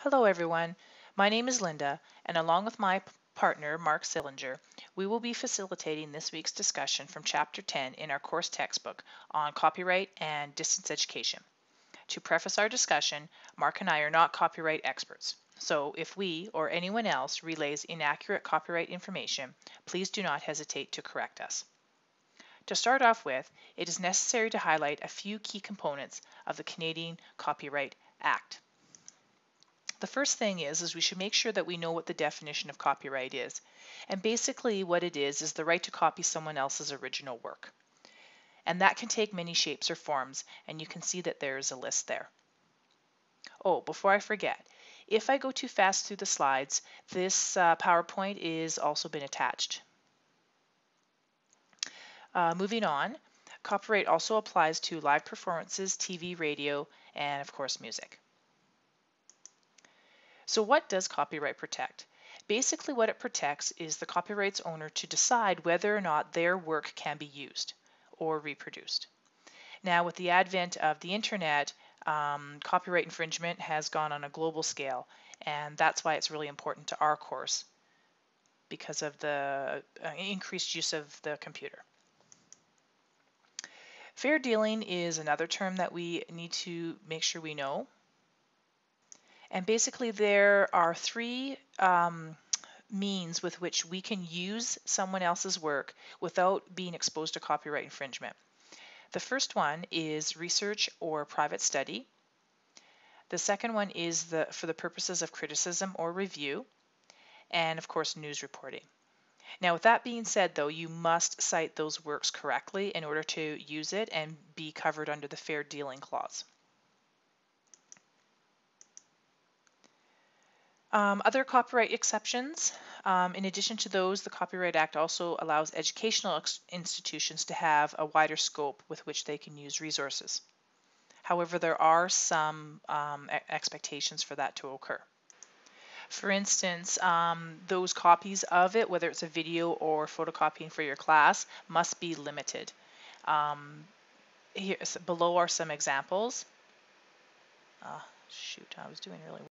Hello everyone, my name is Linda, and along with my partner Mark Sillinger, we will be facilitating this week's discussion from Chapter 10 in our course textbook on copyright and distance education. To preface our discussion, Mark and I are not copyright experts, so if we or anyone else relays inaccurate copyright information, please do not hesitate to correct us. To start off with, it is necessary to highlight a few key components of the Canadian Copyright Act. The first thing is we should make sure that we know what the definition of copyright is. And basically what it is the right to copy someone else's original work. And that can take many shapes or forms, and you can see that there's a list there. Oh, before I forget, if I go too fast through the slides, this PowerPoint is also been attached. Moving on, copyright also applies to live performances, TV, radio, and of course music. So what does copyright protect? Basically what it protects is the copyright's owner to decide whether or not their work can be used or reproduced. Now with the advent of the internet, copyright infringement has gone on a global scale, and that's why it's really important to our course because of the increased use of the computer. Fair dealing is another term that we need to make sure we know. And basically there are three means with which we can use someone else's work without being exposed to copyright infringement. The first one is research or private study. The second one is for the purposes of criticism or review, and of course news reporting. Now with that being said though, you must cite those works correctly in order to use it and be covered under the fair dealing clause. Other copyright exceptions, in addition to those, the Copyright Act also allows educational institutions to have a wider scope with which they can use resources. However, there are some expectations for that to occur. For instance, those copies of it, whether it's a video or photocopying for your class, must be limited. Below are some examples. Shoot, I was doing really well.